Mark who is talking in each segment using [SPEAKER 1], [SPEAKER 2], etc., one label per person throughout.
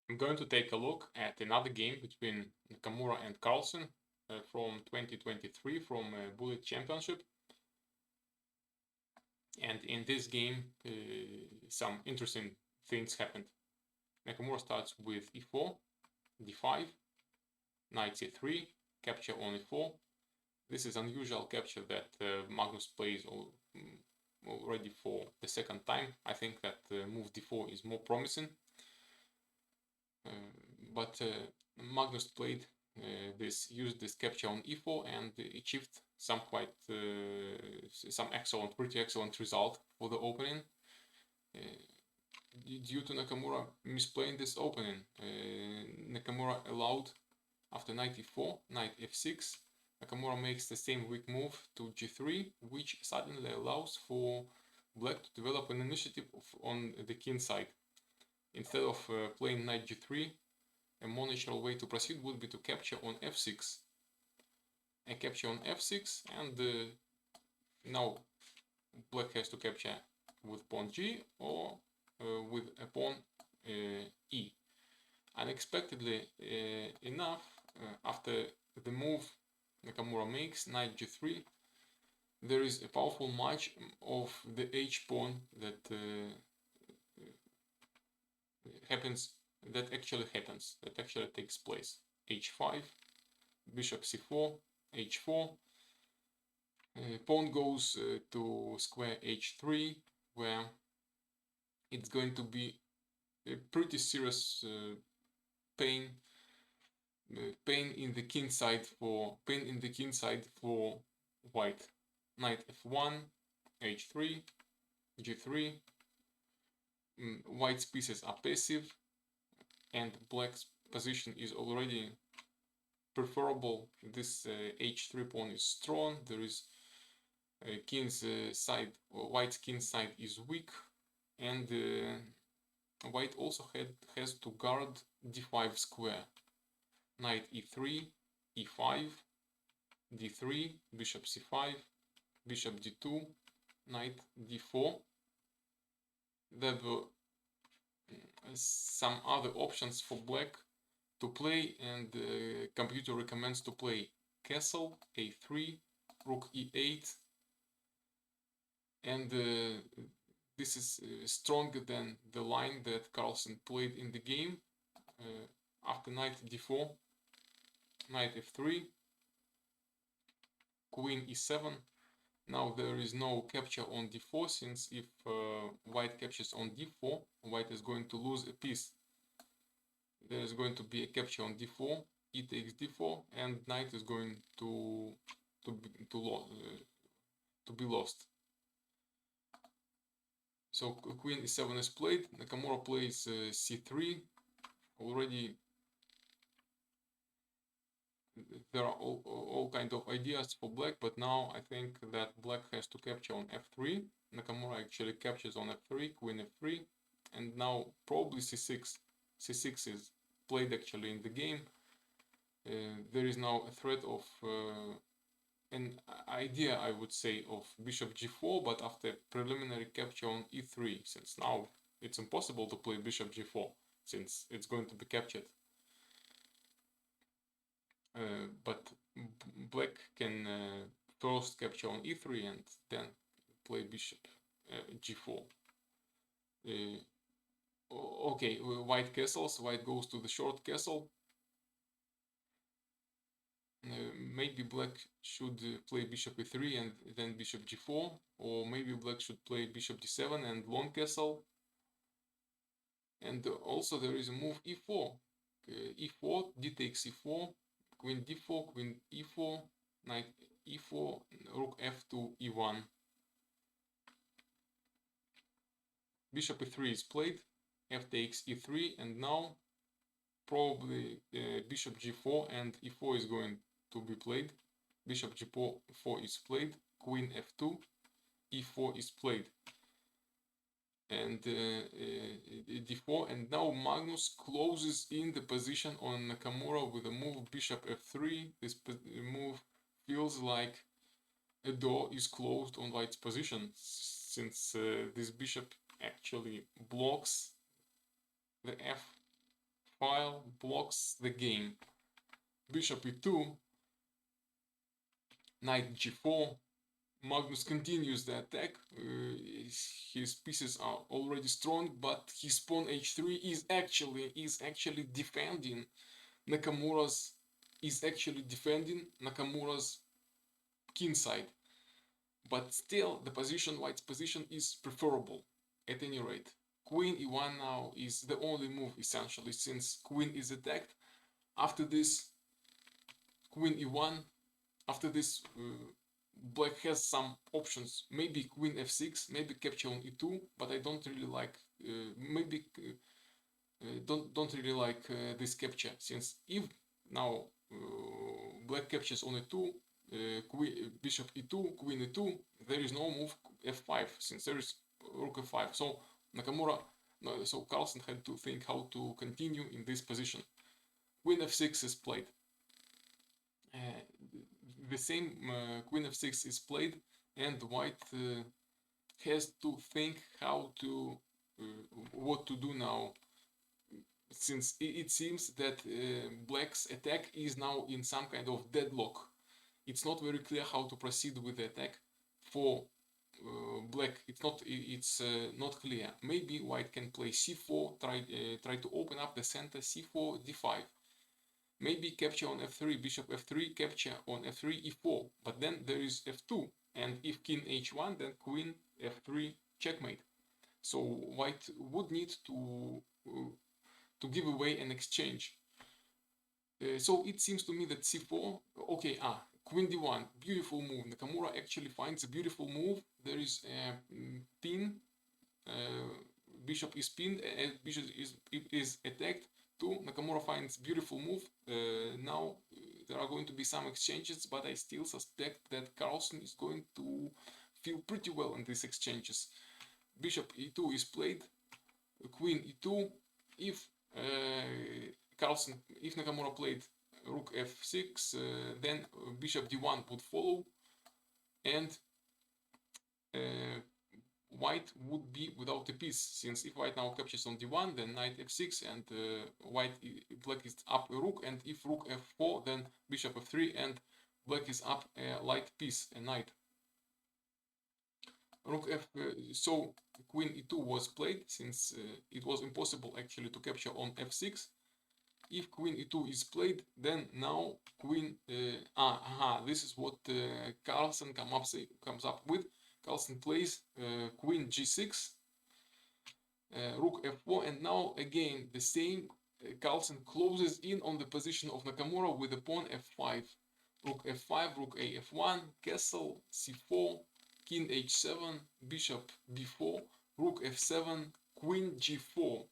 [SPEAKER 1] I'm going to take a look at another game between Nakamura and Carlsen from 2023 from Bullet Championship. And in this game, some interesting things happened. Nakamura starts with e4, d5, knight c3, capture on e4. This is unusual capture that Magnus plays already for the second time. I think that move d4 is more promising. But Magnus played used this capture on e4 and achieved some pretty excellent result for the opening. Due to Nakamura misplaying this opening, Nakamura allowed after knight e4, knight f6. Nakamura makes the same weak move to g3, which suddenly allows for black to develop an initiative on the king side. Instead of playing knight g3, a more natural way to proceed would be to capture on f6. A capture on f6, and now black has to capture with pawn g or with a pawn e. Unexpectedly enough, after the move Nakamura makes, knight g3, there is a powerful match of the h pawn that actually takes place. h5, bishop c4, h4, pawn goes to square h3, where it's going to be a pretty serious pain in the king side for white. Knight f1, h3, g3. White's pieces are passive, and black's position is already preferable. This h3 pawn is strong. There is king's side, white's king side is weak, and white also has to guard d5 square. Knight e3, e5, d3, bishop c5, bishop d2, knight d4. There were some other options for black to play, and the computer recommends to play castle, a3, rook e8, and this is stronger than the line that Carlsen played in the game. After knight d4, knight f3, queen e7. Now there is no capture on d4, since if white captures on d4, white is going to lose a piece. There is going to be a capture on d4, e takes d4, and knight is going to be lost. So queen e7 is played. Nakamura plays c3. Already there are all kind of ideas for black, but now I think that black has to capture on f3. Nakamura actually captures on f3, queen f3, and now probably c6. c6 is played actually in the game. There is now a threat of an idea, I would say, of bishop g4, but after preliminary capture on e3, since now it's impossible to play bishop g4 since it's going to be captured. But black can first capture on e3 and then play bishop g4. Okay, white castles. White goes to the short castle. Maybe black should play bishop e3 and then bishop g4, or maybe black should play bishop d7 and long castle. And also there is a move e4, e4, d takes e4, queen d4, queen e4, knight e4, rook f2, e1. Bishop e3 is played, f takes e3, and now probably bishop g4 and e4 is going to be played. Bishop g4 is played, queen f2, e4 is played, and d4, and now Magnus closes in the position on Nakamura with a move bishop f3. This move feels like a door is closed on white's position, since this bishop actually blocks the file blocks the game. Bishop e2, knight g4. Magnus continues the attack. His pieces are already strong, but his pawn h3 is actually defending Nakamura's king side. But still, white's position is preferable at any rate. Queen e1 now is the only move essentially, since queen is attacked. After this, queen e1. After this, black has some options. Maybe queen f6, maybe capture on e2, but I don't really like. Don't really like this capture, since if now black captures on e2, bishop e2, queen e2, there is no move f5, since there is rook f5. So Carlsen had to think how to continue in this position. Queen f6 is played. The same queen f6 is played, and white has to think what to do now, since it seems that black's attack is now in some kind of deadlock. It's not very clear how to proceed with the attack. For black, it's not clear. Maybe white can play c4, try to open up the center, c4, d5. Maybe capture on f3, bishop f3, capture on f3, e4. But then there is f2, and if king h1, then queen f3, checkmate. So white would need to give away an exchange. So it seems to me that c4, okay, queen d1, beautiful move. Nakamura actually finds a beautiful move. There is a pin, bishop is pinned, and bishop is attacked too. Nakamura finds beautiful move. Now there are going to be some exchanges, but I still suspect that Carlsen is going to feel pretty well in these exchanges. Bishop e2 is played, queen e2. If Nakamura played rook f6, then bishop d1 would follow, and white would be without a piece, since if white now captures on d1, then knight f6, and black is up a rook, and if rook f4, then bishop f3, and black is up a light piece, a knight. Rook f, so queen e2 was played, since it was impossible actually to capture on f6. If queen e2 is played, then now queen, this is what Carlsen comes up with. Carlsen plays queen g6, rook f4, and now again the same. Carlsen closes in on the position of Nakamura with the pawn f5, rook f5, rook a f1, castle c4, king h7, bishop b4, rook f7, queen g4.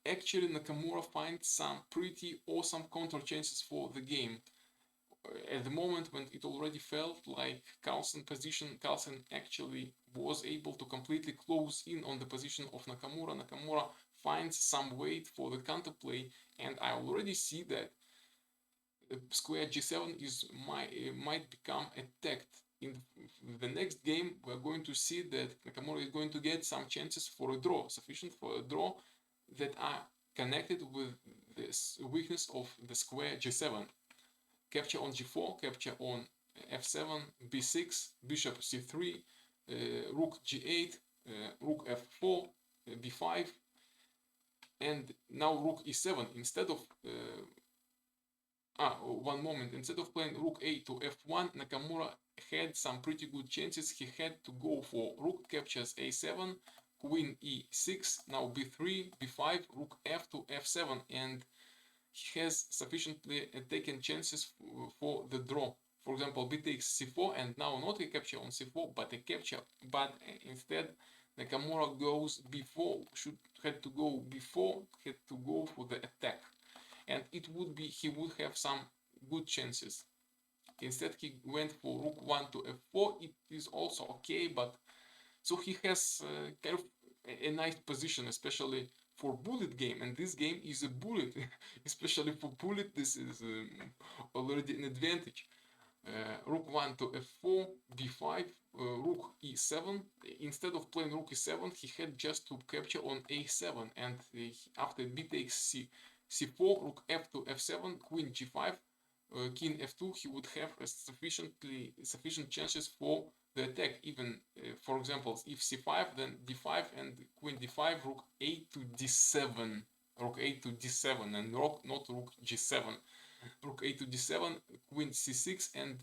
[SPEAKER 1] Actually, Nakamura finds some pretty awesome counter chances for the game. At the moment when it already felt like Carlsen actually was able to completely close in on the position of Nakamura. Nakamura finds some weight for the counterplay, and I already see that square g7 might become attacked. In the next game, we're going to see that Nakamura is going to get some chances for a draw, sufficient for a draw, that are connected with this weakness of the square g7. Capture on g4, capture on f7, b6, bishop c3, rook g8, rook f4, b5, and now rook e7. Instead of one moment, instead of playing rook a to f1, Nakamura had some pretty good chances. He had to go for rook captures a7, queen e6, now b3, b5, rook f to f7, and he has sufficiently taken chances for the draw. For example, b takes c4, and now not a capture on c4, but a capture. But instead, Nakamura goes b4, had to go for the attack, and he would have some good chances. Instead, he went for rook 1 to f4. It is also okay, but so he has kind of a nice position, especially for bullet game, and this game is a bullet. Especially for bullet, this is already an advantage. Rook 1 to f4, b5, rook e7. Instead of playing rook e7, he had just to capture on a7, and after b takes c, c4, rook f2, f7, queen g5, king f2. He would have sufficient chances for the attack. Even for example, if c5, then d5 and queen d5, rook a to d7, rook a to d7, and not rook g7, rook a to d7, queen c6, and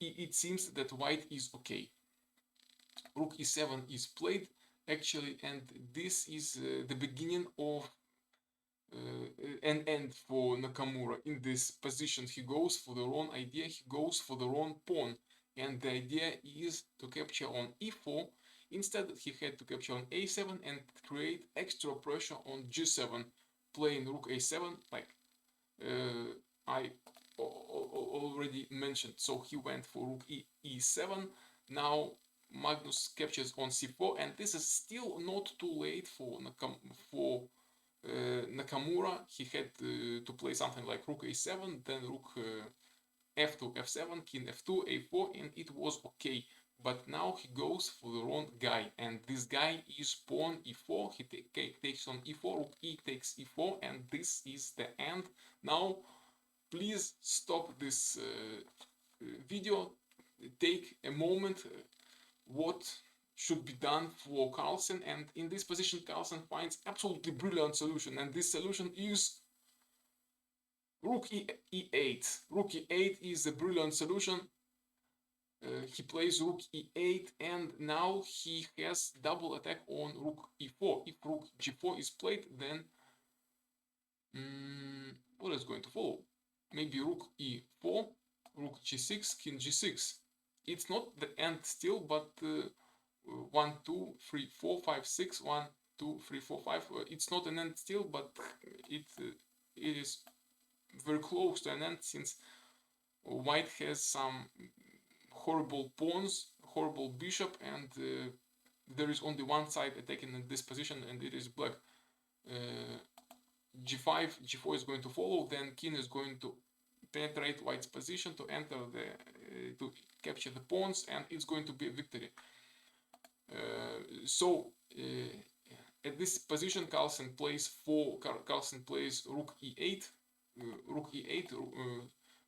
[SPEAKER 1] it seems that white is okay. Rook e7 is played actually, and this is the beginning of an end for Nakamura. In this position, he goes for the wrong idea, he goes for the wrong pawn, and the idea is to capture on e4. Instead, he had to capture on a7 and create extra pressure on g7, playing rook a7, like I already mentioned. So he went for rook e7. Now Magnus captures on c4, and this is still not too late for Nakamura. He had to play something like rook a7, then rook f2, f7, king f2, a4, and it was okay. But now he goes for the wrong guy, and this guy is pawn e4. He takes on e4, rook e takes e4, and this is the end. Now, please stop this video, take a moment. What should be done for Carlsen, and in this position Carlsen finds absolutely brilliant solution, and this solution is rook e8. Rook e8 is a brilliant solution. He plays rook e8, and now he has double attack on rook e4. If rook g4 is played, then what is going to follow? Maybe rook e4, rook g6, king g6. It's not the end still, but 1, 2, 3, 4, 5, 6, 1, 2, 3, 4, 5. It's not an end still, but it is very close to an end, since white has some horrible pawns, horrible bishop, and there is only one side attacking in this position, and it is black. g5, g4 is going to follow, then king is going to penetrate white's position to enter to capture the pawns, and it's going to be a victory. At this position, Carlsen plays rook e8, rook e8,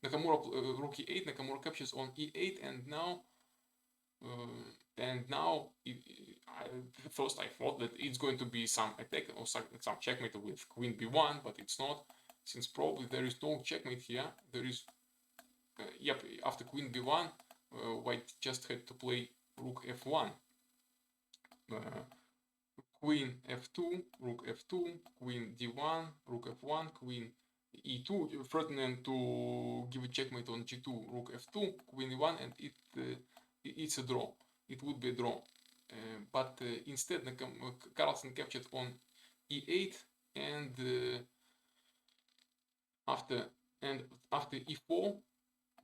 [SPEAKER 1] Nakamura rook e8, Nakamura captures on e8, and now first I thought that it's going to be some attack or some checkmate with queen b1, but it's not, since probably there is no checkmate here. There is after queen b1, white just had to play rook f1, queen f2, rook f2, queen d1, rook f1, queen e2, threatening to give a checkmate on g2, rook f2, queen e1, and it's a draw. It would be a draw. But instead, Carlsen captured on e8, and after e4,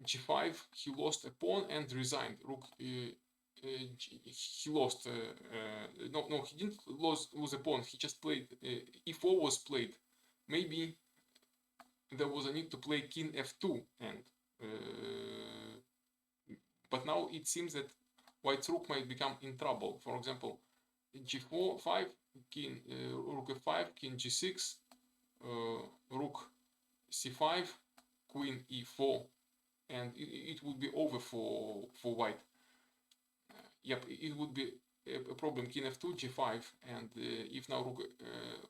[SPEAKER 1] g5, he lost a pawn and resigned. He lost. No, he didn't lose a pawn. He just played. e4 was played. Maybe there was a need to play king f2, and but now it seems that white's rook might become in trouble. For example, g4, 5, king, rook f5, king g6, rook c5, queen e4, and it would be over for white. It would be a problem. King f2, g5, and if now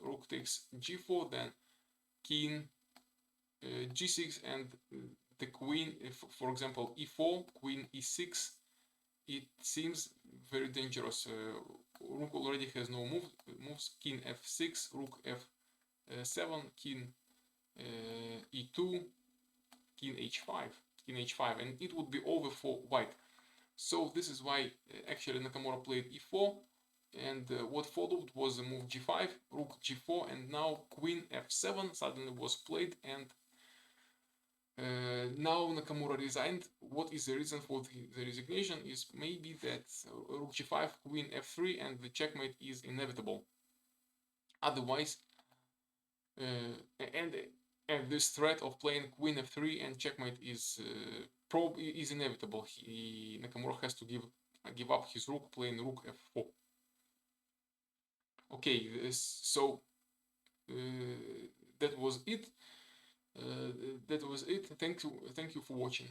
[SPEAKER 1] rook takes g4, then king g6, and the queen, for example, e4, queen e6. It seems very dangerous. Rook already has no moves. King f6, rook f7, king e2, king h5, and it would be over for white. So this is why actually Nakamura played e4, and what followed was the move g5, rook g4, and now queen f7 suddenly was played, and now Nakamura resigned. What is the reason for the resignation? Is maybe that rook g5, queen f3, and the checkmate is inevitable. Otherwise, and this threat of playing queen f3 and checkmate is inevitable. Nakamura has to give up his rook, playing rook f4. Okay, so that was it. Thank you for watching.